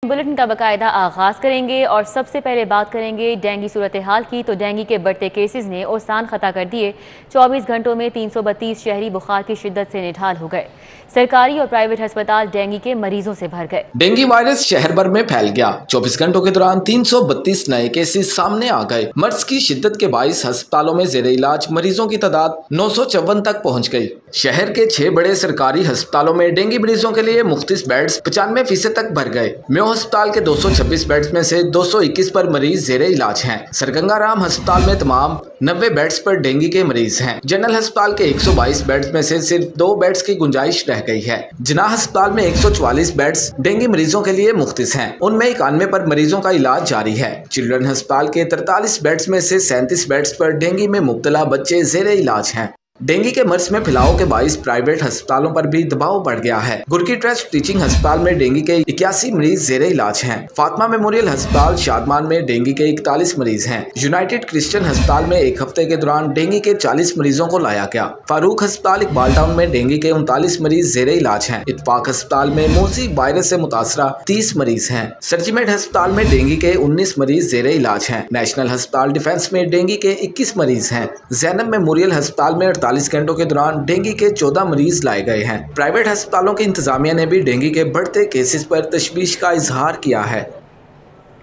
Bulletin का बाकायदा आगाज करेंगे और सबसे पहले बात करेंगे डेंगू सूरत हाल की। तो डेंगू के बढ़ते केसेस ने ओसान खता कर दिए। 24 घंटों में 332 शहरी बुखार की शिद्दत से निढाल हो गए। सरकारी और प्राइवेट अस्पताल डेंगू के मरीजों से भर गए। डेंगू वायरस शहर भर में फैल गया। 24 घंटों के दौरान 332 नए केसेस सामने आ गए। मर्ज की शिद्दत के बाईस अस्पतालों में जेरे इलाज मरीजों की तादाद 954 तक पहुंच गई। शहर के 6 बड़े सरकारी अस्पतालों में डेंगू मरीजों के लिए मुख्तलिफ बेड्स 95% तक भर गए। मेयो अस्पताल के 226 बेड्स में से 221 पर मरीज जेरे इलाज हैं। सरगंगाराम अस्पताल में तमाम 90 बेड्स पर डेंगू के मरीज हैं। जनरल अस्पताल के 122 बेड्स में से सिर्फ 2 बेड्स की गुंजाइश रह गई है। जिनाह अस्पताल में 144 बेड्स डेंगू मरीजों के लिए मुख्तस हैं। उनमें 91 पर मरीजों का इलाज जारी है। चिल्ड्रन अस्पताल के 43 बेड्स में से 37 बेड्स पर डेंगू में मुब्तला बच्चे जेरे इलाज हैं। डेंगू के मर्ज में फैलाव के बाईस प्राइवेट अस्पतालों पर भी दबाव बढ़ गया है। गुरकी ट्रस्ट टीचिंग अस्पताल में डेंगू के 81 मरीज जेरे इलाज हैं। फातिमा मेमोरियल अस्पताल शादमान में डेंगू के 41 मरीज हैं। यूनाइटेड क्रिश्चियन अस्पताल में एक हफ्ते के दौरान डेंगू के 40 मरीजों को लाया गया। फारूक अस्पताल इकबाल टाउन में डेंगू के 39 मरीज जेरे इलाज हैं। इत्तफाक अस्पताल में मोजी वायरस से मुतासरा 30 मरीज हैं। सरजीमेट अस्पताल में डेंगू के 19 मरीज जेरे इलाज हैं। नेशनल अस्पताल डिफेंस में डेंगू के 21 मरीज हैं। जैनब मेमोरियल अस्पताल में 48 घंटों के दौरान डेंगू के 14 मरीज लाए गए हैं। प्राइवेट अस्पतालों की इंतजामिया ने भी डेंगू के बढ़ते केसेस पर तशवीश का इजहार किया है।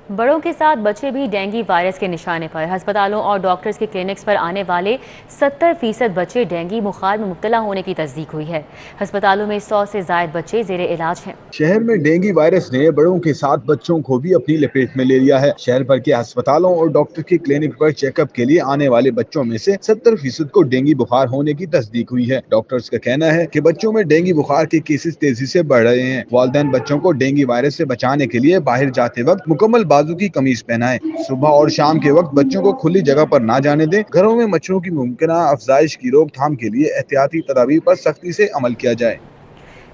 बड़ों के साथ बच्चे भी डेंगू वायरस के निशाने पर। अस्पतालों और डॉक्टर्स के क्लिनिक्स पर आने वाले 70% बच्चे डेंगू बुखार में मुब्तला होने की तस्दीक हुई है। अस्पतालों में 100 से ज्यादा बच्चे जेरे इलाज हैं। शहर में डेंगू वायरस ने बड़ों के साथ बच्चों को भी अपनी लपेट में ले लिया है। शहर भर के अस्पतालों और डॉक्टर के क्लिनिक पर चेकअप के लिए आने वाले बच्चों में से 70% को डेंगू बुखार होने की तस्दीक हुई है। डॉक्टर्स का कहना है कि बच्चों में डेंगू बुखार के केसेस तेजी से बढ़ रहे हैं। वालिदैन बच्चों को डेंगू वायरस से बचाने के लिए बाहर जाते वक्त मुकम्मल बाजू की कमीज पहनाएं। सुबह और शाम के वक्त बच्चों को खुली जगह पर ना जाने दें। घरों में मच्छरों की मुमकिना अफजाइश की रोकथाम के लिए एहतियाती तदाबीर पर सख्ती से अमल किया जाए।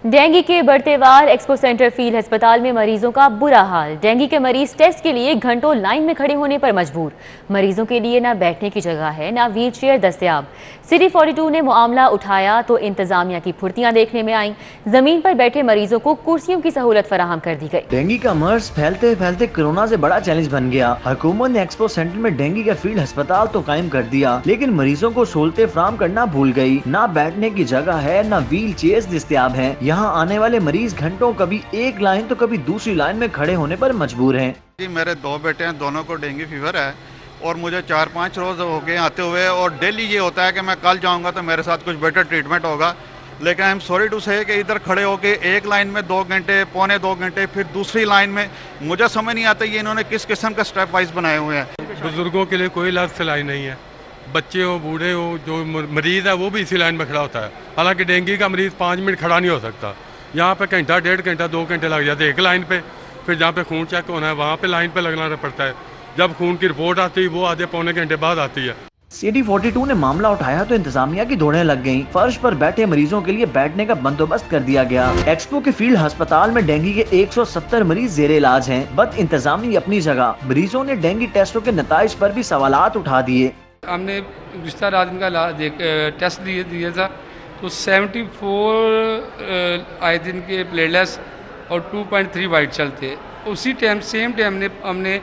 डेंगू के बढ़ते वार। एक्सपो सेंटर फील्ड अस्पताल में मरीजों का बुरा हाल। डेंगू के मरीज टेस्ट के लिए घंटों लाइन में खड़े होने पर मजबूर। मरीजों के लिए ना बैठने की जगह है, ना व्हील चेयर दस्तयाब। सिटी 42 ने मामला उठाया तो इंतजामिया की फुर्तियां देखने में आईं। जमीन पर बैठे मरीजों को कुर्सियों की सहूलत फराहम कर दी गई। डेंगू का मर्ज फैलते फैलते कोरोना से बड़ा चैलेंज बन गया। हुकूमत ने एक्सपो सेंटर में डेंगू का फील्ड अस्पताल तो कायम कर दिया, लेकिन मरीजों को सहूलतें फराहम करना भूल गई। ना बैठने की जगह है, ना व्हील चेयर दस्तयाब है। यहाँ आने वाले मरीज घंटों कभी एक लाइन तो कभी दूसरी लाइन में खड़े होने पर मजबूर हैं। जी मेरे 2 बेटे हैं, दोनों को डेंगू फीवर है और मुझे 4-5 रोज हो गए आते हुए, और डेली ये होता है कि मैं कल जाऊंगा तो मेरे साथ कुछ बेटर ट्रीटमेंट होगा। लेकिन आई एम सॉरी टू से कि इधर खड़े होके एक लाइन में 2 घंटे, पौने 2 घंटे, फिर दूसरी लाइन में, मुझे समझ नहीं आता ये इन्होंने किस किस्म का स्टेप वाइज बनाए हुए हैं। बुजुर्गों के लिए कोई इलाज सिलाई नहीं है। बच्चे हो, बूढ़े हो, जो मरीज है वो भी इसी लाइन में खड़ा होता है। हालांकि डेंगू का मरीज 5 मिनट खड़ा नहीं हो सकता। यहाँ पे घंटा, 1.5 घंटा, 2 घंटे लग जाते हैं एक लाइन पे। फिर जहाँ पे खून चेक होना है वहाँ पे लाइन पे लगना पड़ता है। जब खून की रिपोर्ट आती है वो आधे पौने घंटे बाद आती है। सिटी 42 ने मामला उठाया तो इंतजामिया की दौड़ें लग गईं। फर्श पर बैठे मरीजों के लिए बैठने का बंदोबस्त कर दिया गया। एक्सपो के फील्ड अस्पताल में डेंगू के 170 मरीज जेरे इलाज हैं। बद इंतजामी अपनी जगह। मरीजों ने डेंगू टेस्टों के नताइज पर भी सवालात उठा दिए। हमने रिश्तेदार आदमी का टेस्ट दिया था तो 74 आए दिन के प्लेटलेट्स और 2.3 वाइट चलते। उसी टाइम सेम टाइम हमने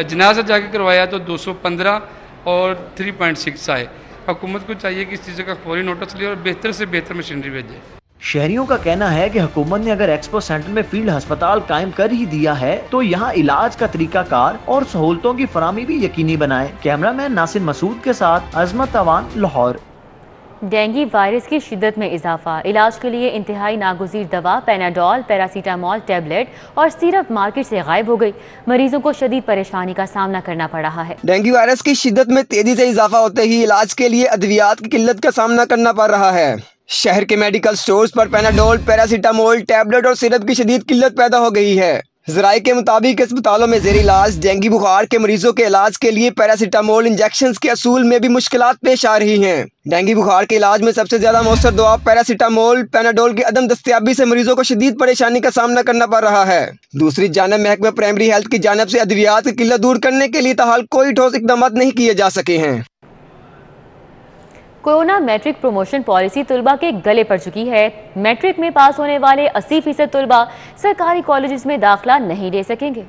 जनाजा जाके करवाया तो 215 और 3.6 आए। हुकूमत को चाहिए कि इस चीज़ का फौरी नोटिस ले और बेहतर से बेहतर मशीनरी भेजे। शहरियों का कहना है कि हुकूमत ने अगर एक्सपो सेंटर में फील्ड अस्पताल कायम कर ही दिया है तो यहाँ इलाज का तरीकाकार और सहूलतों की फराहमी भी यकीनी बनाए। कैमरामैन नासिर मसूद के साथ अजमत अवान, लाहौर। डेंगू वायरस की शिद्दत में इजाफा। इलाज के लिए इंतहाई नागुज़ीर दवा पैनाडोल, पैरासीटामोल टेबलेट और सिरप मार्केट से गायब हो गई। मरीजों को शदीद परेशानी का सामना करना पड़ रहा है। डेंगू वायरस की शिद्दत में तेजी से इजाफा होते ही इलाज के लिए अद्वियात की किल्लत का सामना करना पड़ रहा है। शहर के मेडिकल स्टोर्स पर पैनाडोल, पैरासीटामोल टेबलेट और सिरप की शदीद किल्लत पैदा हो गई है। ज़राए के मुताबिक अस्पतालों में ज़ेर इलाज डेंगू बुखार के मरीजों के इलाज के लिए पैरासीटामोल इंजेक्शन के असूल में भी मुश्किलात पेश आ रही हैं। डेंगू बुखार के इलाज में सबसे ज्यादा मौसर दवा पैरासीटामोल, पैनाडोल की अदम दस्तयाबी से मरीजों को शदीद परेशानी का सामना करना पड़ रहा है। दूसरी जानब महकमा प्राइमरी हेल्थ की जानब से अद्वियात की किल्लत दूर करने के लिए ताहाल कोई ठोस इकदाम नहीं किए जा सके हैं। कोरोना मैट्रिक प्रमोशन पॉलिसी तलबा के गले पड़ चुकी है। मैट्रिक में पास होने वाले 80% तलबा सरकारी कॉलेजेस में दाखिला नहीं ले सकेंगे।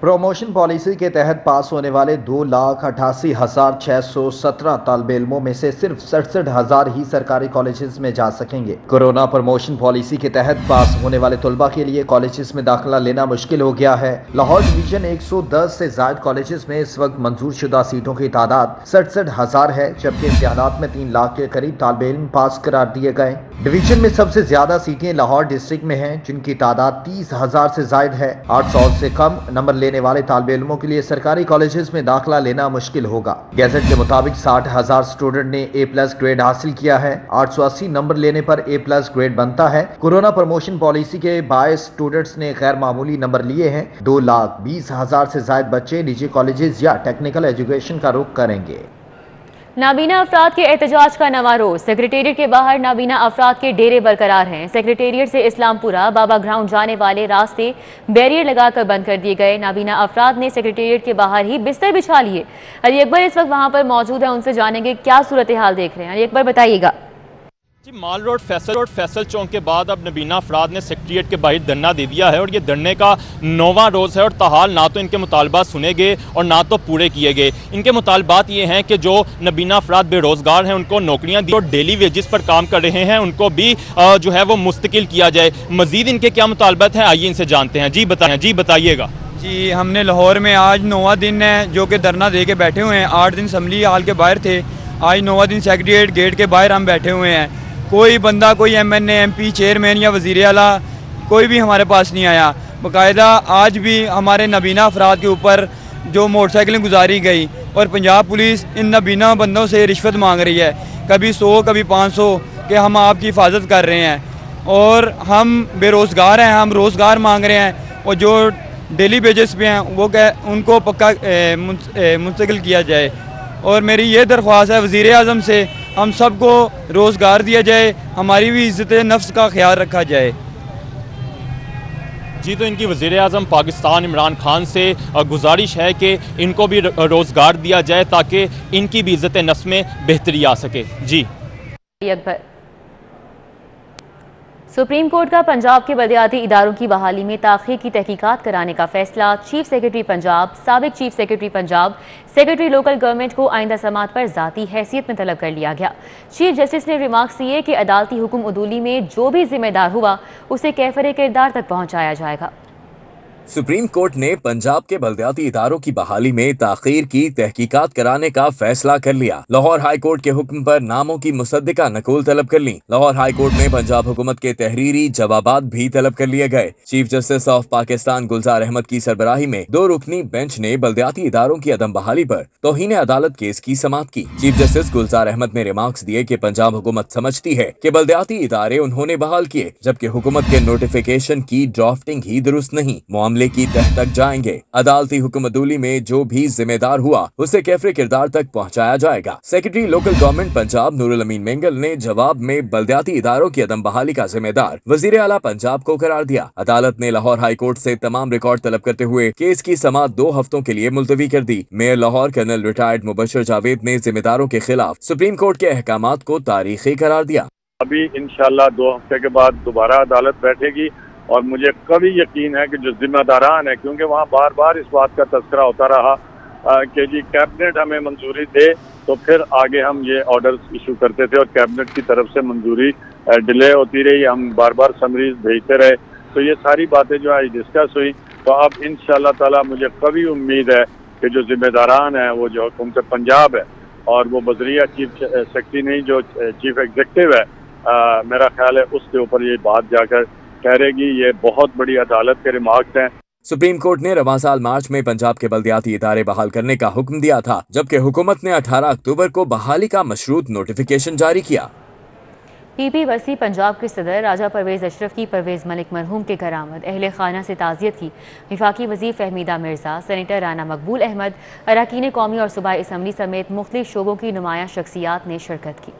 प्रमोशन पॉलिसी के तहत पास होने वाले 2,88,617 तालिब इल्मों में से सिर्फ 67,000 ही सरकारी कॉलेजेस में जा सकेंगे। कोरोना प्रमोशन पॉलिसी के तहत पास होने वाले तलबा के लिए कॉलेजेस में दाखिला लेना मुश्किल हो गया है। लाहौर डिवीजन 110 से ज्यादा कॉलेजेस में इस वक्त मंजूर शुदा सीटों की तादाद 67,000 है, जबकि इम्तिहानात में 3 लाख के करीब तालिब इल्म पास करार दिए गए। डिवीजन में सबसे ज्यादा सीटें लाहौर डिस्ट्रिक्ट में हैं, जिनकी तादाद 30,000 से ज्यादा है। 800 से कम नंबर लेने वाले तालिब इल्मों के लिए सरकारी कॉलेजेस में दाखिला लेना मुश्किल होगा। गैजेट के मुताबिक 60,000 स्टूडेंट ने A+ ग्रेड हासिल किया है। 880 नंबर लेने पर A+ ग्रेड बनता है। कोरोना प्रमोशन पॉलिसी के बायस स्टूडेंट्स ने गैर मामूली नंबर लिए हैं। 2,20,000 से ज्यादा बच्चे निजी कॉलेजेस या टेक्निकल एजुकेशन का रुख करेंगे। नाबीना अफराद के एहतजाज का नवा रोज। सेक्रेटेरिएट के बाहर नाबीना अफराद के डेरे बरकरार हैं। सेक्रेटेरिएट से इस्लामपुरा बाबा ग्राउंड जाने वाले रास्ते बैरियर लगाकर बंद कर दिए गए। नाबीना अफराद ने सेक्रेटेरिएट के बाहर ही बिस्तर बिछा लिए। अली अकबर इस वक्त वहां पर मौजूद है, उनसे जानेंगे क्या सूरत हाल देख रहे हैं। अली अकबर बताइएगा। जी, माल रोड फैसल चौक के बाद अब नबीना अफराद ने सेक्रेटेरिएट के बाहर धरना दे दिया है और ये धरने का 9वां रोज़ है और ताहाल ना तो इनके मुतालबात सुने गए और ना तो पूरे किए गए। इनके मुतालबात ये हैं कि जो नबीना अफराद बेरोज़गार हैं उनको नौकरियां दी और डेली वेजेस पर काम कर रहे हैं उनको भी जो है वो मुस्तकिल किया जाए। मज़ीद इनके क्या मुतालबात हैं, आइए इनसे जानते हैं। जी बताइएगा। जी, हमने लाहौर में आज 9वां दिन है जो कि धरना दे के बैठे हुए हैं। 8 दिन असम्बली हाल के बाहर थे, आज 9वां दिन सेक्रेटेरिएट गेट के बाहर हम बैठे हुए हैं। कोई बंदा, कोई MNA MP चेयरमैन या वज़ीर आला कोई भी हमारे पास नहीं आया। बाकायदा आज भी हमारे नबीना अफराद के ऊपर जो मोटरसाइकिलें गुजारी गई और पंजाब पुलिस इन नबीना बंदों से रिश्वत मांग रही है, कभी 100 कभी 500 कि हम आपकी हिफाजत कर रहे हैं और हम बेरोज़गार हैं, हम रोज़गार मांग रहे हैं और जो डेली बेसिस पे हैं वो उनको पक्का मुंतकिल किया जाए। और मेरी ये दरख्वास्त है वज़ीर आज़म से, हम सबको रोज़गार दिया जाए, हमारी भी इज़्ज़त नफ्स का ख्याल रखा जाए। जी, तो इनकी वज़ीर आज़म पाकिस्तान इमरान खान से गुजारिश है कि इनको भी रोज़गार दिया जाए ताकि इनकी भी इज़्ज़त नफ्स में बेहतरी आ सके। जी अकबर। सुप्रीम कोर्ट का पंजाब के बलदियाती इदारों की बहाली में ताख़ीर की तहकीकात कराने का फैसला। चीफ सेक्रेटरी पंजाब, साबिक chief secretary Punjab, secretary local government को आइंदा समात पर ज़ाती हैसियत में तलब कर लिया गया। चीफ जस्टिस ने रिमार्क्स दिए कि अदालती हुक्म उदूली में जो भी जिम्मेदार हुआ उसे कैफरे किरदार तक पहुँचाया जाएगा। सुप्रीम कोर्ट ने पंजाब के बलदियाती इदारों की बहाली में ताख़ीर की तहकीकात कराने का फैसला कर लिया। लाहौर हाई कोर्ट के हुक्म पर नामों की मुसद्दिका नकूल तलब कर ली। लाहौर हाई कोर्ट में पंजाब हुकूमत के तहरीरी जवाबात भी तलब कर लिए गए। चीफ जस्टिस ऑफ पाकिस्तान गुलजार अहमद की सरबराही में 2 रुकनी बेंच ने बलदियाती इदारों की अदम बहाली पर तौहीन अदालत केस की समाअत की। चीफ जस्टिस गुलजार अहमद ने रिमार्क्स दिए कि पंजाब हुकूमत समझती है कि बलदियाती इदारे उन्होंने बहाल किए, जबकि हुकूमत के नोटिफिकेशन की ड्राफ्टिंग ही दुरुस्त नहीं, मामले की तह तक जाएंगे। अदालती हुक्म अदूली में जो भी जिम्मेदार हुआ उसे कैफरे किरदार तक पहुंचाया जाएगा। Secretary local government Punjab Noorul Amin Mengal ने जवाब में बलदियाती इदारों की अदम बहाली का जिम्मेदार वजीर आला पंजाब को करार दिया। अदालत ने लाहौर हाई कोर्ट से तमाम रिकॉर्ड तलब करते हुए केस की समाअत 2 हफ्तों के लिए मुलतवी कर दी। Mayor Lahore colonel retired Mubashar Javed ने जिम्मेदारों के खिलाफ सुप्रीम कोर्ट के अहकामात को तारीखी करार दिया। अभी इंशाल्लाह 2 हफ्ते के बाद दोबारा अदालत बैठेगी और मुझे कभी यकीन है कि जो जिम्मेदारान है, क्योंकि वहाँ बार बार इस बात का तस्करा होता रहा कि जी कैबिनेट हमें मंजूरी दे तो फिर आगे हम ये ऑर्डर्स इशू करते थे और कैबिनेट की तरफ से मंजूरी डिले होती रही, हम बार बार समरीज भेजते रहे। तो ये सारी बातें जो आज डिस्कस हुई, तो अब इंशाल्लाह ताला मुझे कभी उम्मीद है कि जो जिम्मेदारान है वो जो हुकूमत पंजाब है और वो बजरिया चीफ सेक्रेटरी नहीं जो चीफ एग्जीक्यूटिव है, मेरा ख्याल है उसके ऊपर ये बात जाकर कहेगी। ये बहुत बड़ी अदालत के रिमार्क्स हैं। सुप्रीम कोर्ट ने रवां साल मार्च में पंजाब के बलदियाती इदारे बहाल करने का हुक्म दिया था, जबकि हुकूमत ने 18 अक्टूबर को बहाली का मशरूत नोटिफिकेशन जारी किया। पीपी वसी पंजाब के सदर राजा परवेज अशरफ की परवेज मलिक मरहूम के घर आमद, अहले खाना से ताज़ियत की। वफाकी वज़ीर फहमीदा मिर्ज़ा, सेनेटर राना मकबूल अहमद, अरकान कौमी और सूबाई असम्बली समेत मुख्तलिफ शोबों की नुमायां शख्सियात ने शिरकत की।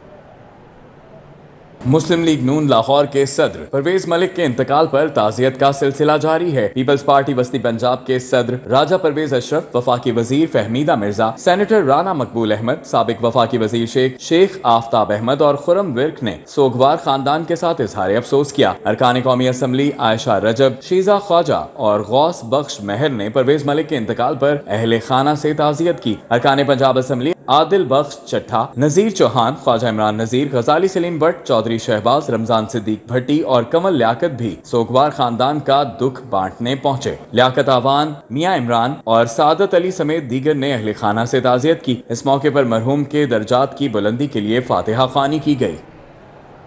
मुस्लिम लीग नून लाहौर के सदर परवेज मलिक के इंतकाल पर ताज़ियत का सिलसिला जारी है। पीपल्स पार्टी वस्ती पंजाब के सदर राजा परवेज अशरफ, वफाकी वजीर फहमीदा मिर्जा, सेनेटर राना मकबूल अहमद, साबिक वफाकी वजीर शेख आफ्ताब अहमद और खुरम विर्क ने सोगवार खानदान के साथ इजहार अफसोस किया। अरकान कौमी असम्बली आयशा रजब, शीजा ख्वाजा और गौस बख्श महर ने परवेज मलिक के इंतकाल पर अहले खाना से ताज़ियत की। अरकान पंजाब असम्बली आदिल बख्श चट्ठा, नजीर चौहान, ख्वाजा इमरान नजीर, गजाली सलीम भट्ट, चौधरी शहबाज, रमजान सिद्दीक भट्टी और कमल लियाकत भी सोगवार खानदान का दुख बांटने पहुंचे। लियाकत आवान, मियां इमरान और सादत अली समेत दीगर ने अहले खाना से ताज़ियत की। इस मौके पर मरहूम के दर्जात की बुलंदी के लिए फातिहा ख्वानी की गई।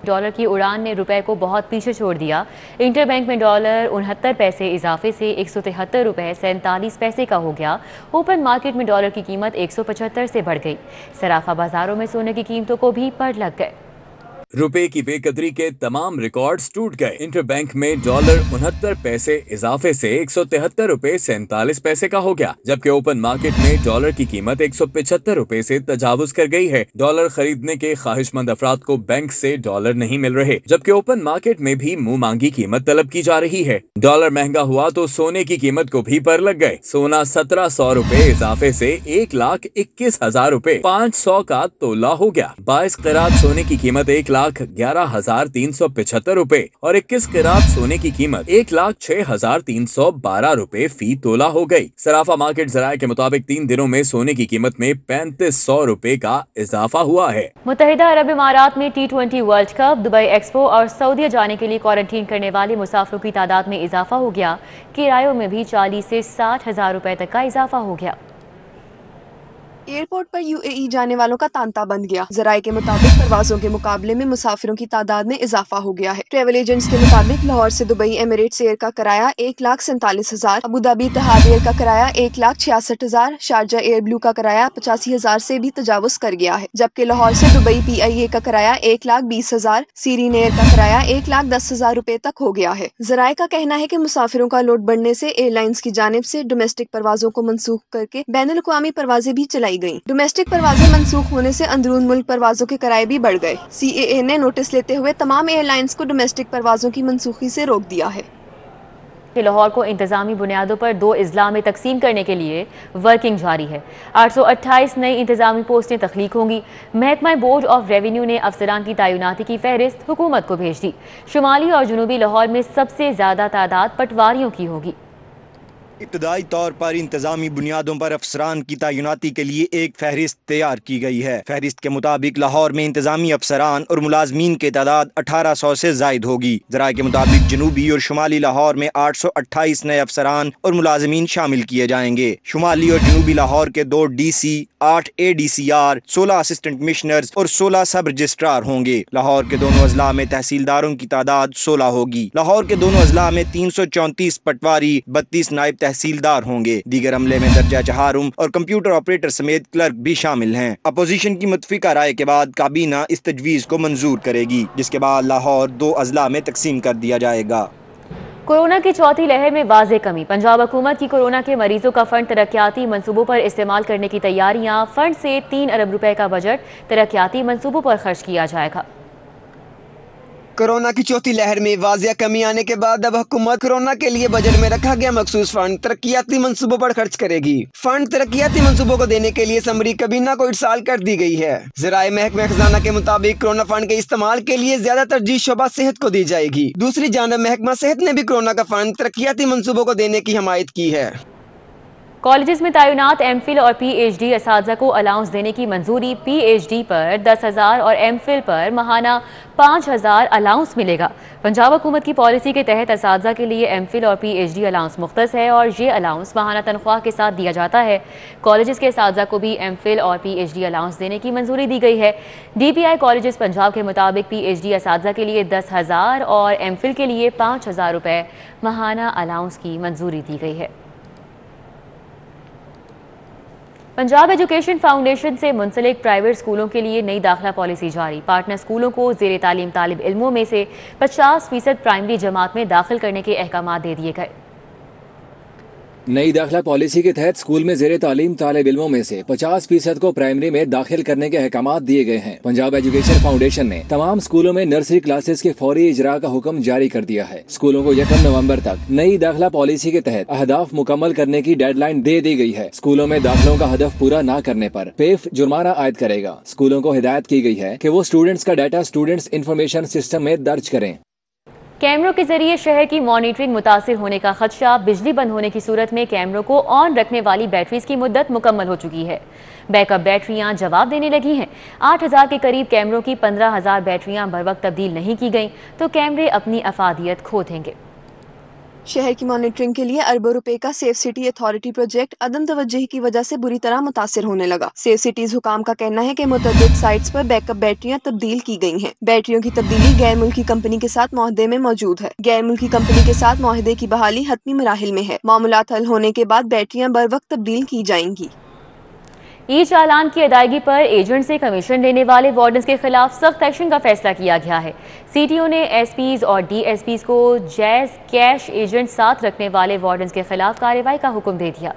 डॉलर की उड़ान ने रुपए को बहुत पीछे छोड़ दिया। इंटरबैंक में डॉलर 69 पैसे इजाफे से 173 रुपए 47 पैसे का हो गया। ओपन मार्केट में डॉलर की कीमत 175 से बढ़ गई। सराफा बाजारों में सोने की कीमतों को भी पड़ लग गए। रुपए की बेकदरी के तमाम रिकॉर्ड्स टूट गए। इंटरबैंक में डॉलर 69 पैसे इजाफे से 173 रुपए 47 पैसे का हो गया, जबकि ओपन मार्केट में डॉलर की कीमत 175 रुपए से तजावुज कर गई है। डॉलर खरीदने के ख्वाहिशमंद अफराद को बैंक से डॉलर नहीं मिल रहे, जबकि ओपन मार्केट में भी मुंह मांगी कीमत तलब की जा रही है। डॉलर महंगा हुआ तो सोने की कीमत को भी पर लग गए। सोना 1700 रुपए इजाफे से 1,21,000 रुपए 500 का तोला हो गया। 22 क़िरात सोने की कीमत 1,11,375 रुपए और 21 क़िरात सोने की कीमत 1,06,312 रुपए फी तोला हो गई। सराफा मार्केट ज़राए के मुताबिक 3 दिनों में सोने की कीमत में 3500 रुपए का इजाफा हुआ है। मुत्तहिदा अरब इमारात में T20 world cup, Dubai expo और सऊदीया जाने के लिए क्वारंटीन करने वाले मुसाफिरों की तादाद में इजाफा हो गया। किरायों में भी 40 से 60 हजार रुपए तक का इजाफा हो गया। एयरपोर्ट पर यूएई जाने वालों का तांता बंद गया। जराये के मुताबिक परवाजों के मुकाबले में मुसाफिरों की तादाद में इजाफा हो गया है। ट्रेवल एजेंट्स के मुताबिक लाहौर से दुबई एमिरेट्स एयर का किराया 1,47,000, अबू धाबी इत्तेहाद एयर का किराया 1,66,000, शारजा एयर ब्लू का किराया 85,000 से भी तजावुज कर गया है, जबकि लाहौर से दुबई PIA का किराया 1,20,000, सीरीन एयर का किराया 1,10,000 रुपए तक हो गया है। जराये का कहना है कि मुसाफिरों का लोड बढ़ने से एयरलाइंस की जानिब से डोमेस्टिक परवाजों को मनसूख करके बैनुल अक़वामी परवाजें भी चलाई गयी। डोमेस्टिक परवाजें मनसूख होने से अंदरून मुल्क परवाजों के किराए भी बढ़ गए। CAA ने नोटिस लेते हुए तमाम एयरलाइंस को डोमेस्टिक परवाजों की मनसूखी से रोक दिया है। लाहौर को इंतजामी बुनियादों पर 2 अजला में तकसीम करने के लिए वर्किंग जारी है। 828 नई इंतजामी पोस्टें तख्लीक होंगी। महकमा बोर्ड ऑफ रेवेन्यू ने अफसरान की तैनाती की फहरिस्त हुकूमत को भेज दी। शुमाली और जनूबी लाहौर में सबसे ज्यादा तादाद पटवारियों की होगी। इब्तदाई तौर पर इंतजामी बुनियादों पर अफसरान की तैनाती के लिए एक फहरिस्त तैयार की गई है। फहरिस्त के मुताबिक लाहौर में इंतजामी अफसरान और मुलाजमीन की तादाद 1800 से जायद होगी। ज़राए के मुताबिक जनूबी और शुमाली लाहौर में 828 नए अफसरान और मुलाजमीन शामिल किए जाएंगे। शुमाली और जनूबी लाहौर के 2 DC, 8 ADCR, 16 असिस्टेंट कमिश्नर्स और 16 सब रजिस्ट्रार होंगे। लाहौर के दोनों अजला में तहसीलदारों की तादाद 16 होगी। लाहौर के दोनों अजला में 334 पटवारी, 32 नायब तहसीलदार होंगे। दीगर अमले में दर्जा चहारुम और कंप्यूटर ऑपरेटर समेत क्लर्क भी शामिल हैं। अपोजिशन की मुतफिका राय के बाद काबीना इस तजवीज़ को मंजूर करेगी, जिसके बाद लाहौर 2 अजला में तकसीम कर दिया जाएगा। कोरोना की चौथी लहर में वाज़े कमी। पंजाब हुकूमत की कोरोना के मरीजों का फंड तरक्याती मंसूबों पर इस्तेमाल करने की तैयारियां। फंड से 3 अरब रुपए का बजट तरक्याती मंसूबों पर खर्च किया जाएगा। कोरोना की चौथी लहर में वाजिया कमी आने के बाद अब हुकूमत कोरोना के लिए बजट में रखा गया मखसूस फंड तरक्याती मंसूबों पर खर्च करेगी। फंड तरक्याती मंसूबों को देने के लिए समरी कबीना को इरसाल कर दी गई है। ज़राए महकमा खजाना के मुताबिक कोरोना फंड के इस्तेमाल के लिए ज्यादा तरजीह शोबा सेहत को दी जाएगी। दूसरी जानब महकमा सेहत ने भी कोरोना का फंड तरक्याती मंसूबों को देने की हमायत की है। कॉलेजेस में तैनात MPhil और PhD असातिज़ा को अलाउंस देने की मंजूरी। PhD पर 10,000 और MPhil पर माहाना 5,000 अलाउंस मिलेगा। पंजाब हुकूमत की पॉलिसी के तहत असातिज़ा के लिए MPhil और PhD अलाउंस मुख्तस है और ये अलाउंस माहाना तनख्वाह के साथ दिया जाता है। कॉलेजेस के असातिज़ा को भी MPhil और PhD अलाउंस देने की मंजूरी दी गई है। DPI कॉलेजेस पंजाब के मुताबिक PhD असातिज़ा के लिए 10,000 और MPhil के लिए 5,000 रुपये माहाना अलाउंस की मंजूरी दी गई है। पंजाब एजुकेशन फाउंडेशन से मुंसलिक प्राइवेट स्कूलों के लिए नई दाखिला पॉलिसी जारी। पार्टनर स्कूलों को ज़ेर तालीम तालिब इल्मों में से 50% प्राइमरी जमात में दाखिल करने के अहकाम दे दिए गए। नई दाखिला पॉलिसी के तहत स्कूल में ज़ेरे तालीम तालिब इल्मों में से 50% को प्राइमरी में दाखिल करने के अहकामात दिए गए हैं। पंजाब एजुकेशन फाउंडेशन ने तमाम स्कूलों में नर्सरी क्लासेस के फौरी इजरा का हुक्म जारी कर दिया है। स्कूलों को 1 नवंबर तक नई दाखिला पॉलिसी के तहत अहदाफ मुकम्मल करने की डेडलाइन दे दी गई है। स्कूलों में दाखिलों का हदफ पूरा न करने पर पेफ जुर्माना आयद करेगा। स्कूलों को हिदायत की गई है कि वो स्टूडेंट्स का डाटा स्टूडेंट्स इंफॉर्मेशन सिस्टम में दर्ज करें। कैमरों के जरिए शहर की मॉनिटरिंग मुतासिर होने का खदशा। बिजली बंद होने की सूरत में कैमरों को ऑन रखने वाली बैटरीज की मुद्दत मुकम्मल हो चुकी है। बैकअप बैटरियां जवाब देने लगी हैं। 8000 के करीब कैमरों की 15000 बैटरियां बर वक्त तब्दील नहीं की गईं तो कैमरे अपनी अफादियत खो देंगे। शहर की मॉनिटरिंग के लिए अरबों रुपए का सेफ सिटी अथॉरिटी प्रोजेक्ट अदम तवज्जुही की वजह से बुरी तरह मुतासिर होने लगा। सेफ सिटीज हुकाम का कहना है कि मुतअद्दिद साइट्स पर बैकअप बैटरियां तब्दील की गई हैं। बैटरियों की तब्दीली गैर मुल्की कंपनी के साथ मुआहदे में मौजूद है। गैर मुल्की कंपनी के साथ मुआहदे की बहाली हतमी मराहिल में है। मामूलात हल होने के बाद बैटरियां बर वक्त तब्दील की जाएंगी। ई चालान की अदायगी पर एजेंट से कमीशन लेने वाले वार्डन्स के खिलाफ सख्त एक्शन का फैसला किया गया है। सीटीओ ने एसपीज और डीएसपीज को जैज कैश एजेंट साथ रखने वाले वार्डन्स के खिलाफ कार्रवाई का हुक्म दे दिया।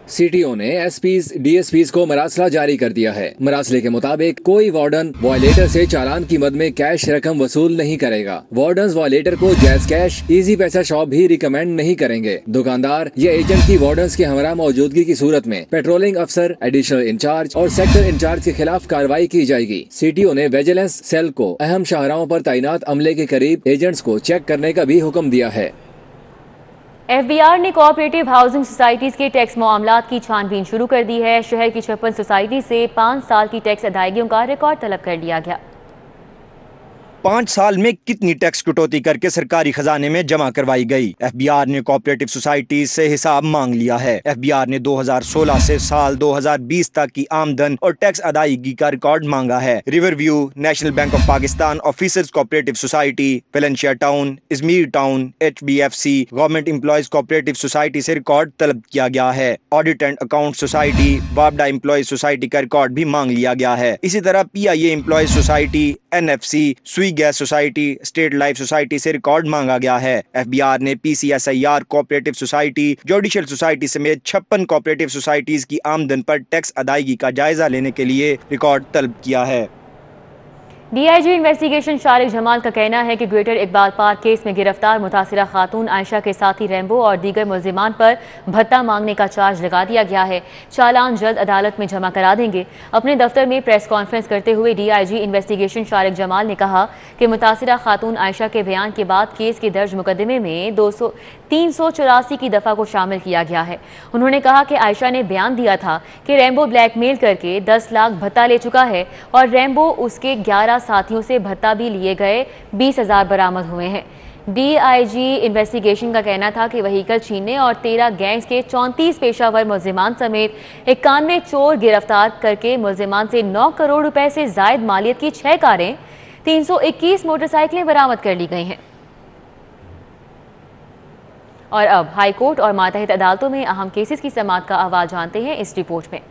सीटीओ ने एसपीज डीएसपीज को मरासला जारी कर दिया है। मरासले के मुताबिक कोई वार्डन वायलेटर से चालान की मद में कैश रकम वसूल नहीं करेगा। वार्डन वायलेटर को जैज कैश इजी पैसा शॉप भी रिकमेंड नहीं करेंगे। दुकानदार या एजेंट की वार्डन के हमरा मौजूदगी की सूरत में पेट्रोलिंग अफसर, एडिशनल इंचार्ज और सेक्टर इंचार्ज के खिलाफ कार्रवाई की जाएगी। सीटीओ ने विजिलेंस सेल को अहम शाहराहों पर तैनात अमले के करीब एजेंट्स को चेक करने का भी हुक्म दिया है। एफबीआर ने कोऑपरेटिव हाउसिंग सोसाइटीज के टैक्स मामलात की छानबीन शुरू कर दी है। शहर की 56 सोसाइटी से 5 साल की टैक्स अदायगियों का रिकॉर्ड तलब कर लिया गया। 5 साल में कितनी टैक्स कटौती करके सरकारी खजाने में जमा करवाई गई। एफबीआर ने कोऑपरेटिव सोसाइटीज से हिसाब मांग लिया है। एफबीआर ने 2016 से साल 2020 तक की आमदन और टैक्स अदायगी का रिकॉर्ड मांगा है। Riverview, national bank of Pakistan officers cooperative society, Valencia town, Izmir town, HBFC, government employees cooperative society से रिकॉर्ड तलब किया गया है। ऑडिट एंड अकाउंट सोसाइटी, वापडा एम्प्लॉयज सोसाइटी का रिकॉर्ड भी मांग लिया गया है। इसी तरह PIA employees society, NFC, gas society, state life society से रिकॉर्ड मांगा गया है। एफबीआर ने PCSIR cooperative society, judicial society समेत 56 कोऑपरेटिव सोसाइटीज की आमदन पर टैक्स अदायगी का जायजा लेने के लिए रिकॉर्ड तलब किया है। DIG इन्वेस्टिगेशन शारिक जमाल का कहना है कि ग्रेटर इकबाल पार्क केस में गिरफ्तार मुतासिरा खातून आयशा के साथी रैम्बो और दीगर मुल्जिमान पर भत्ता मांगने का चार्ज लगा दिया गया है। चालान जल्द अदालत में जमा करा देंगे। अपने दफ्तर में प्रेस कॉन्फ्रेंस करते हुए DIG इन्वेस्टिगेशन शारिक जमाल ने कहा कि मुतासिरा खातून आयशा के बयान के बाद केस के दर्ज मुकदमे में 384 की दफ़ा को शामिल किया गया है। उन्होंने कहा कि आयशा ने बयान दिया था कि रैम्बो ब्लैकमेल करके 10 लाख भत्ता ले चुका है और रैम्बो उसके 11 साथियों से भत्ता भी लिए गए 20,000 बरामद हुए हैं। DIG इन्वेस्टिगेशन का कहना था कि व्हीकल छीनने और 13 गैंग्स के 34 पेशावर मुल्जिमान समेत 91 चोर गिरफ्तार करके मुल्जिमान से 9 करोड़ रुपए से जायद मालियत की 6 कारें, 321 मोटरसाइकिलें बरामद कर ली गई हैं। और अब हाई कोर्ट और मातहत अदालतों में अहम केसेस की समाअत का आवाज जानते हैं इस रिपोर्ट में।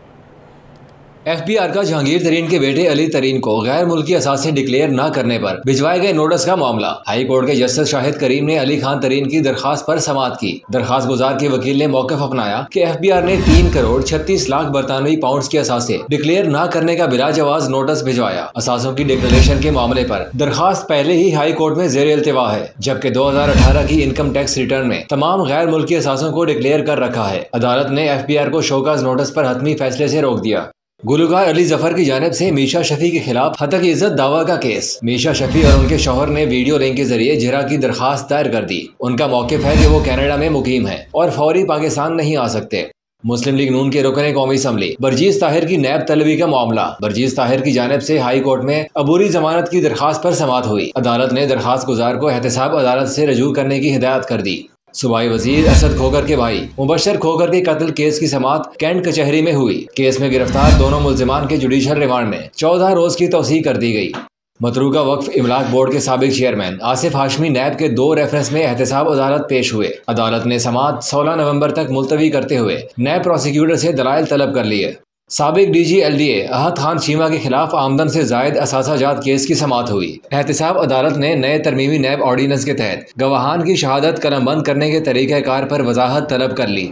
FBR का जहांगीर तरीन के बेटे अली तरीन को गैर मुल्की असासे डिक्लेयर न करने पर भिजवाए गए नोटिस का मामला। हाई कोर्ट के जस्टिस शाहिद करीम ने अली खान तरीन की दरखास्त पर समाअत की। दरखास्त गुजार के वकील ने मौक़िफ़ अपनाया कि FBR ने 3 करोड़ 36 लाख बरतानवी पाउंड के असासे डिक्लेयर न करने का बिला जवाज नोटिस भिजवाया। असासों की डिक्लेरेशन के मामले पर दरखास्त पहले ही हाई कोर्ट में ज़ेर इल्तिवा है, जबकि 2018 की इनकम टैक्स रिटर्न में तमाम गैर मुल्की असासों को डिक्लेयर कर रखा है। अदालत ने FBR को शोकाज नोटिस पर हतमी फैसले से रोक दिया। गुलकार अली जफर की जानिब से मीशा शफी के खिलाफ हतक इज्जत दावा का केस। मीशा शफी और उनके शौहर ने वीडियो लिंक के जरिए जिरा की दरखास्त दायर कर दी। उनका मौक़िफ़ है कि वो कनाडा में मुकीम है और फौरी पाकिस्तान नहीं आ सकते। मुस्लिम लीग नून के रुकन कौमी असम्बली बरजीज ताहिर की नैब तलबी का मामला। बरजीज ताहिर की जानिब से हाई कोर्ट में अबूरी जमानत की दरखास्त पर समाअत हुई। अदालत ने दरखास्त गुजार को एहतसाब अदालत से रजू करने की हिदायत कर दी। सूबाई वजीर असद खोकर के भाई मुबशर खोकर के कत्ल केस की समाअत कैंट कचहरी में हुई। केस में गिरफ्तार दोनों मुल्जिमान के जुडिशल रिमांड में 14 रोज की तौसीह कर दी गई। मतरूका वक्फ इमलाक बोर्ड के साबिक चेयरमैन आसिफ हाशमी नैब के 2 रेफरेंस में एहतसाब अदालत पेश हुए। अदालत ने समाअत 16 नवंबर तक मुलतवी करते हुए नैब प्रोसिक्यूटर से दलाइल तलब कर लिए। साबिक DG LDA अहद खान चीमा के खिलाफ आमदन से जायद असासा जात केस की समाअत हुई। एहतसाब अदालत ने नए तरमीमी नैब ऑर्डिनेंस के तहत गवाहान की शहादत कलमबंद करने के तरीक़ाकार पर वजाहत तलब कर ली।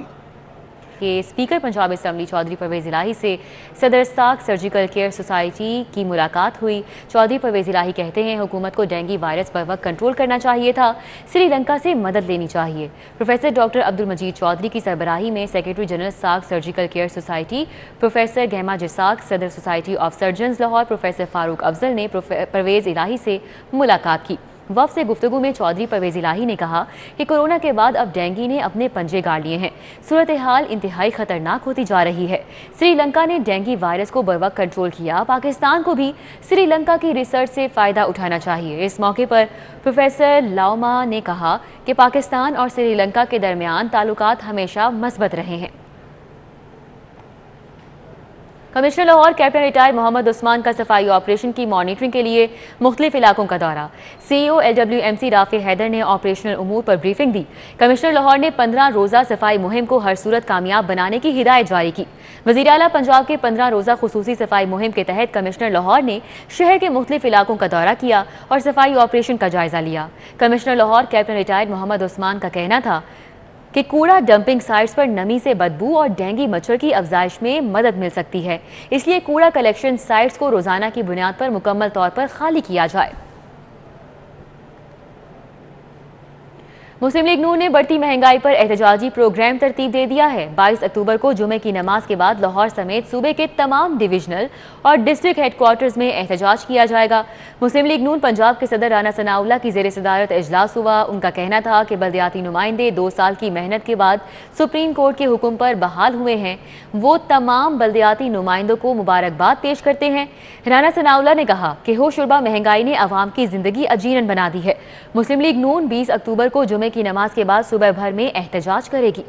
कि स्पीकर पंजाब असम्बली चौधरी परवेज इलाही से सदर साक सर्जिकल केयर सोसाइटी की मुलाकात हुई। चौधरी परवेज इलाही कहते हैं हुकूमत को डेंगू वायरस पर वक्त कंट्रोल करना चाहिए था, श्रीलंका से मदद लेनी चाहिए। प्रोफेसर डॉक्टर अब्दुल मजीद चौधरी की सरबराही में सेक्रेटरी जनरल साक सर्जिकल केयर सोसाइटी प्रोफेसर गहमा जिसाक, सदर society of surgeons Lahore professor Farooq Afzal ने परवेज इलाही से मुलाकात की। वफ़द से गुफ्तगू में चौधरी परवेज इलाही ने कहा कि कोरोना के बाद अब डेंगू ने अपने पंजे गाड़ लिए हैं। सूरत हाल इंतहाई खतरनाक होती जा रही है। श्रीलंका ने डेंगू वायरस को बरवक्त कंट्रोल किया, पाकिस्तान को भी श्रीलंका की रिसर्च से फ़ायदा उठाना चाहिए। इस मौके पर प्रोफेसर लाउमा ने कहा कि पाकिस्तान और श्रीलंका के दरमियान ताल्लुकात हमेशा मस्बत रहे हैं। Commissioner Lahore captain retired Mohammad Usman का सफाई ऑपरेशन की मॉनिटरिंग के लिए मुख्तलिफ इलाकों का दौरा। CEO LWMC राफे हैदर ने ऑपरेशनल उमूर पर ब्रीफिंग दी। कमिश्नर लाहौर ने 15 रोज़ा सफाई मुहिम को हर सूरत कामयाब बनाने की हिदायत जारी की। वज़ीर आला पंजाब के 15 रोज़ा खुसूसी सफाई मुहिम के तहत कमिश्नर लाहौर ने शहर के मुख्तलिफ इलाकों का दौरा किया और सफाई ऑपरेशन का जायजा लिया। Commissioner Lahore captain retired Mohammad Usman का कहना था कि कूड़ा डंपिंग साइट्स पर नमी से बदबू और डेंगू मच्छर की अफजाइश में मदद मिल सकती है, इसलिए कूड़ा कलेक्शन साइट्स को रोजाना की बुनियाद पर मुकम्मल तौर पर खाली किया जाए। मुस्लिम लीग नून ने बढ़ती महंगाई पर एहतजाजी प्रोग्राम तरतीब दे दिया है। 22 अक्टूबर को जुमे की नमाज के बाद लाहौर समेत सूबे के तमाम डिविजनल और डिस्ट्रिक्ट हेडक्वार्टर्स में एहतजाज किया जाएगा। मुस्लिम लीग नून पंजाब के सदर राना सनाउल्लाह की ज़ेर सदारत इजलास हुआ। उनका कहना था कि बल्दियाती नुमाइंदे 2 साल की मेहनत के बाद सुप्रीम कोर्ट के हुक्म पर बहाल हुए हैं। वो तमाम बल्दियाती नुमाइंदों को मुबारकबाद पेश करते हैं। राना सनाउल्लाह ने कहा कि होशरुबा महंगाई ने अवाम की जिंदगी अजीरन बना दी है। मुस्लिम लीग नून 20 अक्टूबर को जुमे की नमाज के बाद सुबह भर में एहतजाज करेगी।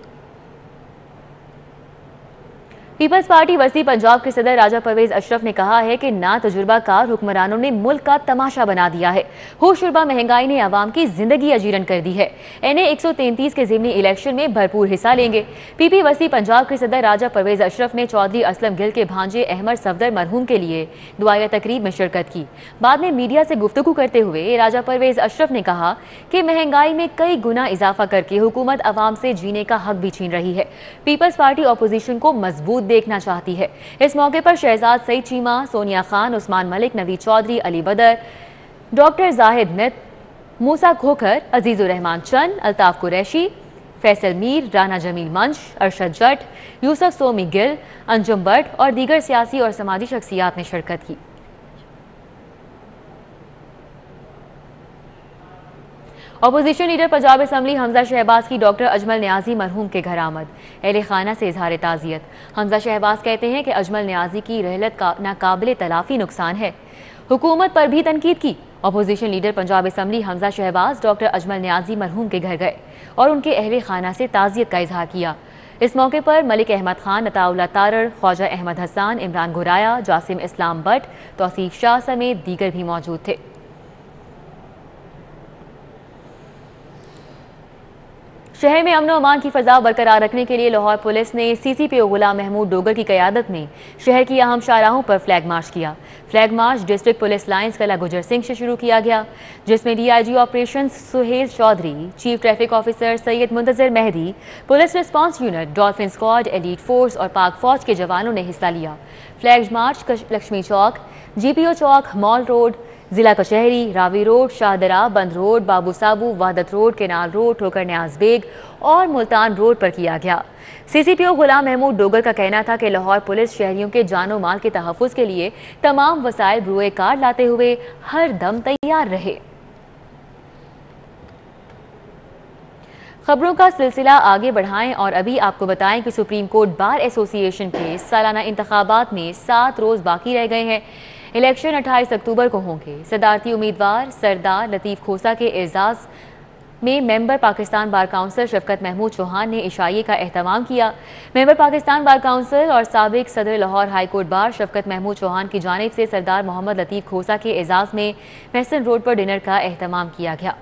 पीपल्स पार्टी वसी पंजाब के सदर राजा परवेज अशरफ ने कहा है कि ना तजुर्बाकार हुक्मरानों ने मुल्क का तमाशा बना दिया है। होशरुबा महंगाई ने आवाम की जिंदगी अजीरन कर दी है। NA 133 के ज़िमनी इलेक्शन में भरपूर हिस्सा लेंगे। PP वसी पंजाब के सदर राजा परवेज अशरफ ने चौधरी असलम गिल के भांजे अहमद सफदर मरहूम के लिए दुआया तकरीब में शिरकत की। बाद में मीडिया से गुफ्तगू करते हुए राजा परवेज अशरफ ने कहा कि महंगाई में कई गुना इजाफा करके हुकूमत आवाम से जीने का हक भी छीन रही है। पीपल्स पार्टी अपोजिशन को मजबूत देखना चाहती है। इस मौके पर शहजाद सईद चीमा, सोनिया खान, उस्मान मलिक, नवीद चौधरी, अली बदर, डॉक्टर जाहिद मित, मूसा खोखर, अजीजुर रहमान चंद, अल्ताफ कुरैशी, फैसल मीर, राना जमील मंश, अरशद जट, यूसुफ सोमी गिल, अंजुम बट और दीगर सियासी और समाजी शख्सियात ने शिरकत की। Opposition leader Punjab assembly Hamza Shahbaz की डॉक्टर अजमल न्याजी मरहूम के घर आमद। अहले खाना से इजहार ताज़ियत। हमजा शहबाज कहते हैं कि अजमल न्याजी की रहलत का नाकाबिले तलाफी नुकसान है। हुकूमत पर भी तनकीद की। Opposition leader Punjab assembly Hamza Shahbaz doctor Ajmal Niazi मरहूम के घर गए और उनके अहले खाना से ताज़ियत का इजहार किया। इस मौके पर मलिक अहमद खान, अताउल्ला तारड़, ख्वाजा अहमद हसन, इमरान गुराया, जासिम इस्लाम बट, तौसीफ शाह समेत दीगर भी मौजूद थे। शहर में अमन अमान की फजा बरकरार रखने के लिए लाहौर पुलिस ने CCPO गुलाम महमूद डोगर की क़यादत में शहर की अहम शाहराहों पर फ्लैग मार्च किया। Flag march district police lines Kala Gujar Singh से शुरू किया गया, जिसमें DIG operation Suhail Chaudhry, chief traffic officer Syed Muntazir Mehdi, police response unit, dolphin squad, elite force और पाक फौज के जवानों ने हिस्सा लिया। Flag march Lakshmi Chowk, GPO Chowk, mall road, जिला कचहरी, Ravi road, Shahdara, Band road, Babu Sabu, Wahdat road, canal road, Thokar Niaz bag और मुल्तान रोड पर किया गया। CCPO गुलाम महमूद डोगर का कहना था कि लाहौर पुलिस शहरियों के जानो माल के तहफ़्फ़ुज़ के लिए तमाम वसाइल ब्रुए कार लाते हुए हर दम तैयार रहे। खबरों का सिलसिला आगे बढ़ाएं और अभी आपको बताएं कि सुप्रीम कोर्ट बार एसोसिएशन के सालाना इंतखाबात में 7 रोज बाकी रह गए हैं। इलेक्शन 28 अक्टूबर को होंगे। सदारती उम्मीदवार सरदार लतीफ़ खोसा के एजाज़ में मेंबर पाकिस्तान बार काउंसिल शफकत महमूद चौहान ने इशाइये का एहतमाम किया। मेंबर पाकिस्तान बार काउंसिल और साबिक सदर लाहौर हाई कोर्ट बार शफकत महमूद चौहान की जानिब से सरदार मोहम्मद लतीफ़ खोसा के एजाज़ में महसन रोड पर डिनर का एहतमाम किया गया।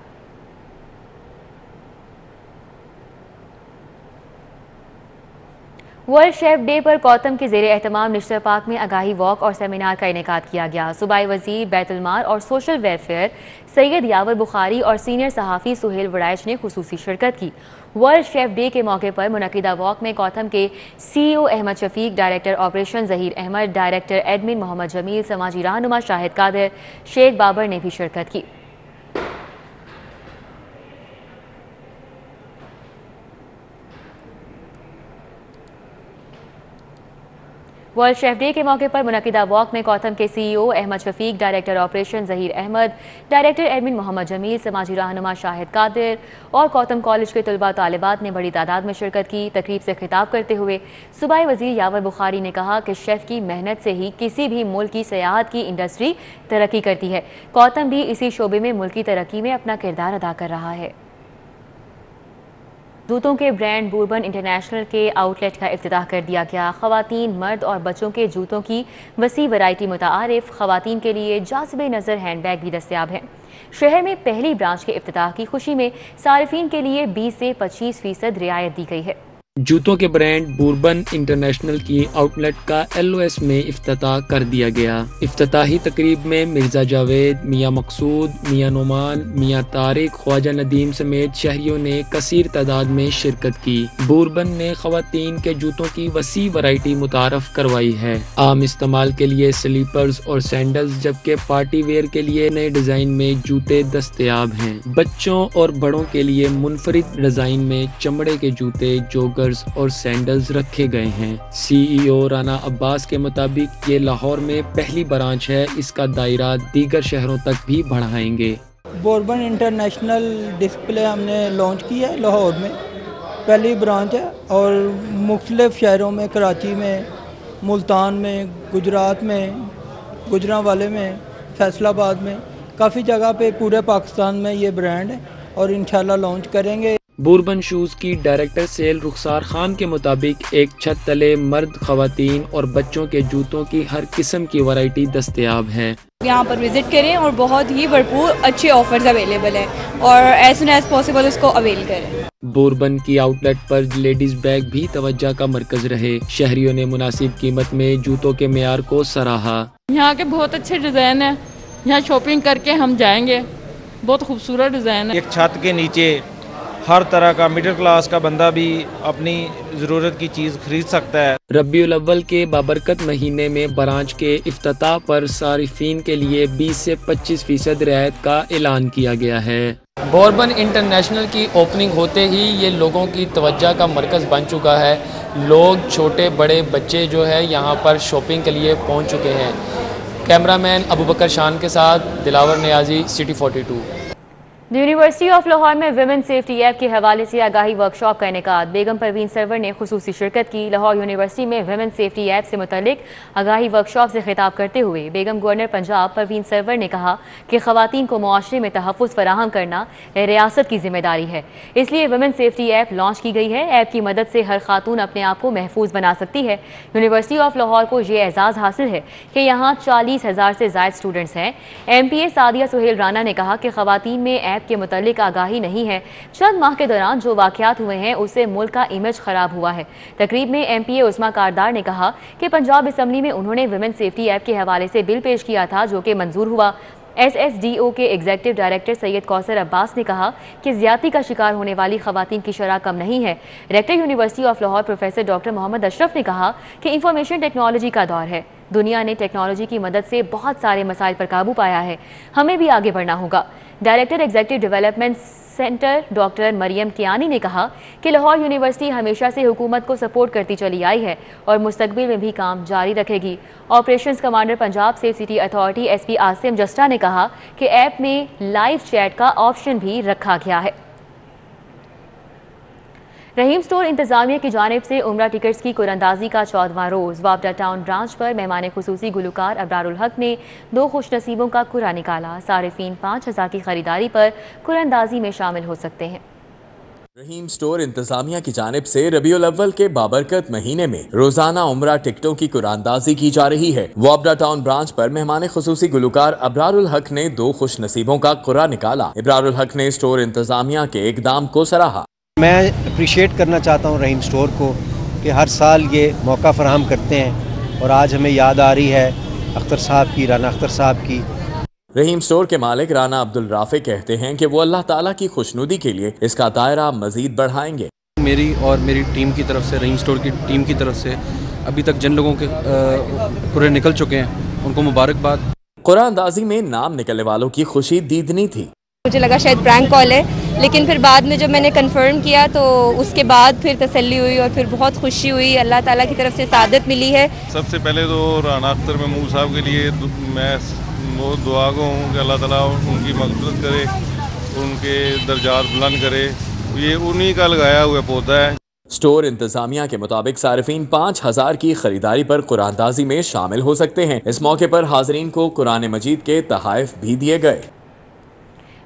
वर्ल्ड शेफ डे पर कौतम के ज़ेरे एहतमाम निश्तर पार्क में आगाही वॉक और सेमिनार का इनेकाद किया गया। सूबाई वज़ीर बैतुल-माल और सोशल वेलफेयर सैयद यावर बुखारी और सीनियर सहाफ़ी सुहेल वड़ाइच ने खुसूसी शिरकत की। वर्ल्ड शेफ डे के मौके पर मुनक़िदा वॉक में कौतम के CEO Ahmed Shafiq, director operation Zaheer Ahmed, director admin Mohammad Jamil, समाजी रहनुमा शाहिद कादिर, शेख बाबर ने भी शिरकत की। वर्ल्ड शेफ डे के मौके पर मुनक़िदा वॉक में कौतम के CEO Ahmed Shafiq, director operation Zaheer Ahmed, director admin Mohammad Jamil, समाजी रहनुमा शाहिद कादिर और कौतम कॉलेज के तलबा तालिबात ने बड़ी तादाद में शिरकत की। तकरीब से खिताब करते हुए सूबाई वज़ीर यावर बुखारी ने कहा कि शेफ़ की मेहनत से ही किसी भी मुल्क की सयाहत की इंडस्ट्री तरक्की करती है। कौतम भी इसी शोबे में मुल्क की तरक्की में अपना किरदार अदा कर रहा है। जूतों के ब्रांड बूरबन इंटरनेशनल के आउटलेट का इफ्तिताह कर दिया गया। ख़वातीन, मर्द और बच्चों के जूतों की वसी वैरायटी मुतारिफ। ख़वातीन के लिए जाज़िबे नज़र हैंडबैग भी दस्तयाब हैं। शहर में पहली ब्रांच के इफ्तिताह की खुशी में सारिफीन के लिए 20 से 25% रियायत दी गई है। जूतों के ब्रांड बूरबन इंटरनेशनल की आउटलेट का LOS में इफ्तिताह कर दिया गया। इफ्तिताही तकरीब में मिर्जा जावेद, मियाँ मकसूद, मियाँ नोमान, मियाँ तारिक, ख्वाजा नदीम समेत शहरियों ने कसीर तादाद में शिरकत की। बूरबन ने ख़वातीन के जूतों की वसी वैरायटी मुतारफ करवाई है। आम इस्तेमाल के लिए स्लीपर्स और सैंडल्स, जबकि पार्टी वेयर के लिए नए डिजाइन में जूते दस्तयाब हैं। बच्चों और बड़ों के लिए मुनफरिद डिजाइन में चमड़े के जूते, जोगर और सैंडल्स रखे गए हैं। CEO राना अब्बास के मुताबिक ये लाहौर में पहली ब्रांच है। इसका दायरा दीगर शहरों तक भी बढ़ाएंगे। बूरबन इंटरनेशनल डिस्प्ले हमने लॉन्च किया है लाहौर में, पहली ब्रांच है और मुख्तलिफ शहरों में, कराची में, मुल्तान में, गुजरात में, गुजरांवाले में, फैसलाबाद में, काफ़ी जगह पे पूरे पाकिस्तान में ये ब्रांड है और इंशाल्लाह लॉन्च करेंगे। बूरबन शूज की डायरेक्टर सेल रुखसार खान के मुताबिक एक छत तले मर्द, खवातीन और बच्चों के जूतों की हर किस्म की वैरायटी दस्तयाब है। यहाँ पर विजिट करें और बहुत ही भरपूर अच्छे ऑफर्स अवेलेबल हैं और एज सुन एज पॉसिबल उसको अवेल करें। बूरबन की आउटलेट पर लेडीज बैग भी तवज्जो का मरकज रहे। शहरियों ने मुनासिब कीमत में जूतों के मेयार को सराहा। यहाँ के बहुत अच्छे डिज़ाइन है, यहाँ शॉपिंग करके हम जाएंगे। बहुत खूबसूरत डिज़ाइन है। एक छत के नीचे हर तरह का मिडिल क्लास का बंदा भी अपनी ज़रूरत की चीज़ खरीद सकता है। रबीउल अव्वल के बाबरकत महीने में ब्रांच के इफ्तिताह पर सारिफीन के लिए 20 से 25% रियायत का ऐलान किया गया है। बूरबन इंटरनेशनल की ओपनिंग होते ही ये लोगों की तवज्जो का मरकज़ बन चुका है। लोग, छोटे बड़े बच्चे जो है यहाँ पर शॉपिंग के लिए पहुँच चुके हैं। कैमरामैन अबू बकर शान के साथ Dilawar Niazi, city 42। University of Lahore में विमेन सेफ्टी ऐप के हवाले से आगाही वर्कशॉप का इनेकाद। बेगम परवीन सरवर ने खुसूसी शिरकत की। लाहौर यूनिवर्सिटी में विमेन सेफ्टी ऐप से मुतल्लिक आगाही वर्कशॉप से खिताब करते हुए बेगम गवर्नर पंजाब परवीन सरवर ने कहा कि ख़वातीन को मुआशरे में तहफ़्फ़ुज़ फराहम करना रियासत की जिम्मेदारी है, इसलिए विमेन सेफ्टी ऐप लॉन्च की गई है। ऐप की मदद से हर खातून अपने आप को महफूज बना सकती है। यूनिवर्सिटी ऑफ लाहौर को ये एजाज़ हासिल है कि यहाँ 40,000 से ज़ायद स्टूडेंट्स हैं। MPA सादिया सुहेल राना ने कहा कि ख़वातीन में ऐप के मुतालिक आगाही नहीं है। चंद माह के दौरान जो वाक़यात हुए हैं उससे मुल्क का इमेज खराब हुआ है। तकरीब में MPA उस्मा कारदार ने कहा कि पंजाब असम्बली में उन्होंने विमेन सेफ्टी ऐप के हवाले से बिल पेश किया था जो कि मंजूर हुआ। SSDO के एग्जीक्यूटिव डायरेक्टर सैयद कौसर अब्बास ने कहा कि ज्यादती का शिकार होने वाली खवातीन की शरह कम नहीं है। Rector university of Lahore professor doctor Mohammad Ashraf ने कहा कि इंफॉर्मेशन टेक्नोलॉजी का दौर है। दुनिया ने टेक्नोलॉजी की मदद से बहुत सारे मसाइल पर काबू पाया है, हमें भी आगे बढ़ना होगा। Director executive development centre doctor Mariam Kiani ने कहा कि लाहौर यूनिवर्सिटी हमेशा से हुकूमत को सपोर्ट करती चली आई है और मुस्तकबिल में भी काम जारी रखेगी। Operations commander Punjab safe city authority SP Asim juxta ने कहा कि ऐप में लाइव चैट का ऑप्शन भी रखा गया है। रहीम स्टोर इंतजामिया की जानिब से उम्रा टिकट्स की कुरंदाजी का 14वां रोज़। वापडा टाउन ब्रांच पर मेहमान खुसूसी गुलकार अबरारुल हक ने 2 खुशनसीबों का कुरा निकाला। सारिफीन 5,000 की खरीदारी पर कुरंदाजी में शामिल हो सकते हैं। रहीम स्टोर इंतजामिया की जानिब से रबीउल अव्वल के बाबरकत महीने में रोजाना उम्रा टिकटों की कुरानदाजी की जा रही है। वापडा टाउन ब्रांच पर मेहमान खुसूसी गुलकार अबरारुल हक ने 2 खुश नसीबों का कुरा निकाला। अबरारुल हक ने स्टोर इंतजामिया के इकदाम को सराहा। मैं अप्रिशिएट करना चाहता हूँ रहीम स्टोर को کہ ہر سال یہ موقع فراہم کرتے ہیں اور آج ہمیں یاد آ رہی ہے اختر صاحب کی، رانا اختر صاحب کی۔ رحیم سٹور کے مالک رانا عبدالرافع کہتے ہیں کہ وہ اللہ تعالیٰ کی خوشنودی کے لیے اس کا دائرہ مزید بڑھائیں گے۔ میری اور میری ٹیم کی طرف سے، رحیم سٹور کی ٹیم کی طرف سے ابھی تک جن لوگوں کے پورے نکل چکے ہیں ان کو مبارکباد۔ قرآن اندازی میں نام نکلنے والوں کی خوشی دیدنی تھی۔ مجھے لگا شاید پرینک کال ہے، لیکن پھر بعد میں جب میں نے کنفرم کیا تو اس کے بعد پھر تسلی ہوئی اور پھر بہت خوشی ہوئی، اللہ تعالیٰ کی طرف سے سعادت ملی ہے۔ سب سے پہلے تو رانا اختر محمود صاحب کے لیے میں بہت دعا گو ہوں کہ اللہ تعالیٰ ان کی مغفرت کرے، ان کے درجات بلند کرے، یہ انہی کا لگایا ہوا پودا ہے۔ سٹور انتظامیہ کے مطابق صارفین 5000 کی خریداری پر قرآن اندازی میں شامل ہو سکتے ہیں۔ اس موقع پر حاضرین کو قرآن مجید کے تحائف بھی دیے گئے۔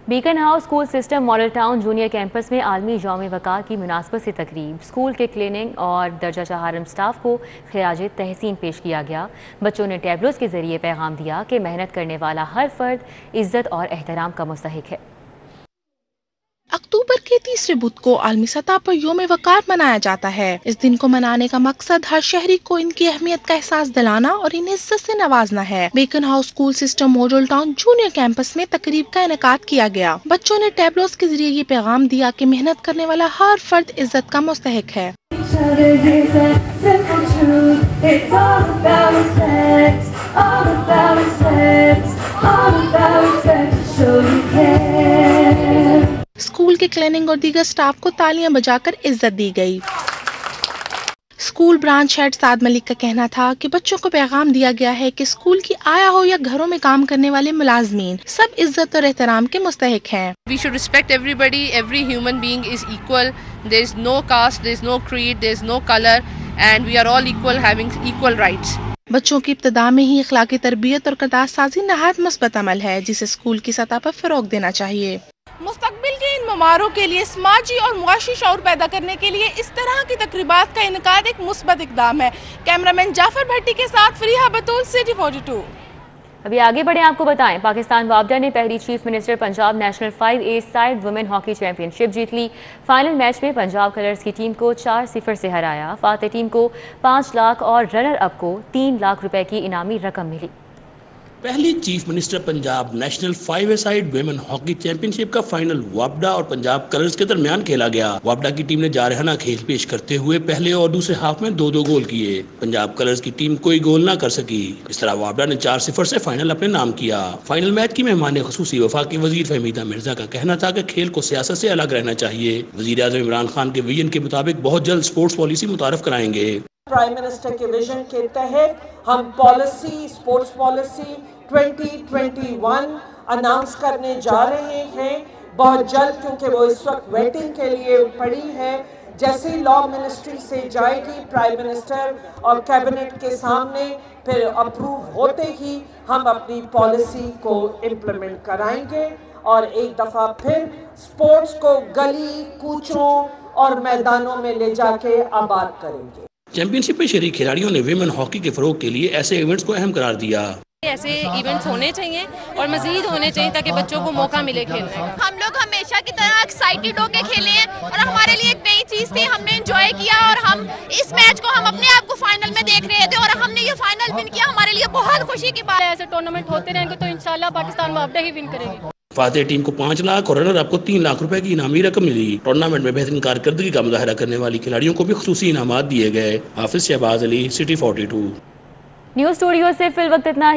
Beaconhouse School System Model Town Junior Campus میں عالمی یوم وقار کی مناسبت سے تقریب، اسکول کے کلیننگ اور درجہ چہارم سٹاف کو خراج تحسین پیش کیا گیا۔ بچوں نے ٹیبلوز کے ذریعے پیغام دیا کہ محنت کرنے والا ہر فرد عزت اور احترام کا مستحق ہے۔ اکتوبر کے تیسرے بدھ کو عالمی سطح پر یوم وقار منایا جاتا ہے۔ اس دن کو منانے کا مقصد ہر شہری کو ان کی اہمیت کا احساس دلانا اور انہیں عزت سے نوازنا ہے۔ Beaconhouse School System Model Town Junior Campus میں تقریب کا انعقاد کیا گیا۔ بچوں نے ٹیبلوز کے ذریعے یہ پیغام دیا کہ محنت کرنے والا ہر فرد عزت کا مستحق ہے۔ اسکول کے کلیننگ اور دیگر سٹاف کو تالیاں بجا کر عزت دی گئی۔ اسکول برانچ ہیڈ سعد ملک کا کہنا تھا کہ بچوں کو پیغام دیا گیا ہے کہ اسکول کی آیا ہو یا گھروں میں کام کرنے والے ملازمین سب عزت اور احترام کے مستحق ہیں۔ We should respect everybody, every human being is equal. There is no caste, there is no creed, there is no color and we are all equal, having equal rights. بچوں کی ابتدا میں ہی اخلاقی تربیت اور کردار سازی نہایت مثبت عمل ہے جسے اسکول کی سطح پر فروغ دینا چاہیے۔ مستقبل کے ان مماروں کے لیے سماجی اور معاشی شعور پیدا کرنے کے لیے اس طرح کی تقریبات کا انعقاد ایک مثبت اقدام ہے۔ کیمرامین جعفر بھٹی کے ساتھ فریحہ بطول، سٹی 42۔ ابھی آگے بڑھیں، آپ کو بتائیں پاکستان وابڈا نے پہلی chief minister Punjab national 5A side women hockey championship جیت لی۔ فائنل میچ میں پنجاب کلرز کی ٹیم کو 4-0 سے ہرایا۔ فاتح ٹیم کو 5 لاکھ اور رنر اپ کو 3 لاکھ روپے کی انعامی رقم ملی۔ پہلی chief minister Punjab national 5A side women hockey championship کا فائنل وابڈا اور پنجاب کلرز کے درمیان کھیلا گیا۔ وابڈا کی ٹیم نے جارحانہ کھیل پیش کرتے ہوئے پہلے اور دوسرے ہاف میں 2-2 گول کیے۔ پنجاب کلرز کی ٹیم کوئی گول نہ کر سکی۔ اس طرح وابڈا نے 4-0 سے فائنل اپنے نام کیا۔ فائنل میچ کی مہمان خصوصی وفاقی وزیر فہمیدہ مرزا کا کہنا تھا کہ کھیل کو سیاست سے الگ رہنا چاہیے۔ وزیر اعظم عمران خان کے ویژن کے مطابق بہت جلد سپورٹس پالیسی متعارف کرائیں گے۔ پرائم منسٹر کے ویژن کے تحت ہم پالیسی، سپورٹس پالیسی 2021 اناؤنس کرنے جا رہے ہیں بہت جلد، کیونکہ وہ اس وقت ویٹنگ کے لیے پڑی ہے۔ جیسے لا منسٹری سے جائے گی پرائم منسٹر اور کیبنٹ کے سامنے، پھر اپروو ہوتے ہی ہم اپنی پالیسی کو امپلیمنٹ کرائیں گے اور ایک دفعہ پھر سپورٹس کو گلی کوچوں اور میدانوں میں لے جا کے آباد کریں گے۔ چیمپئن شپ میں شریک کھلاڑیوں نے ویمن ہاکی کے فروغ کے لیے ایسے ایونٹس کو اہم قرار دیا۔ ایسے ایونٹس ہونے چاہیے اور مزید ہونے چاہیے تاکہ بچوں کو موقع ملے کھیلنے کا۔ ہم لوگ ہمیشہ کی طرح ایکسائٹیڈ ہو کے کھیلے ہیں اور ہمارے لیے ایک نئی چیز تھی، ہم نے انجوائے کیا اور ہم اس میچ کو ہم اپنے آپ کو فائنل میں دیکھ رہے تھے اور ہم نے یہ فائنل ون کیا، ہمارے لیے بہت خوشی کی بات ہے۔ ایسے ٹورنامنٹ ہوتے رہیں گے تو انشاءاللہ پاکستان وابڈا ہی ون کرے گی۔ فاتح ٹیم کو 5 لاکھ اور رنر اپ کو 3 لاکھ روپے کی انعامی رقم ملی۔ ٹورنامنٹ میں بہترین کارکردگی کا مظاہرہ کرنے والی کھلاڑیوں کو بھی خصوصی انعامات دیے گئے۔ حافظ شہباز علی، سٹی 42۔ نیوز اسٹوڈیو سے فی الوقت اتنا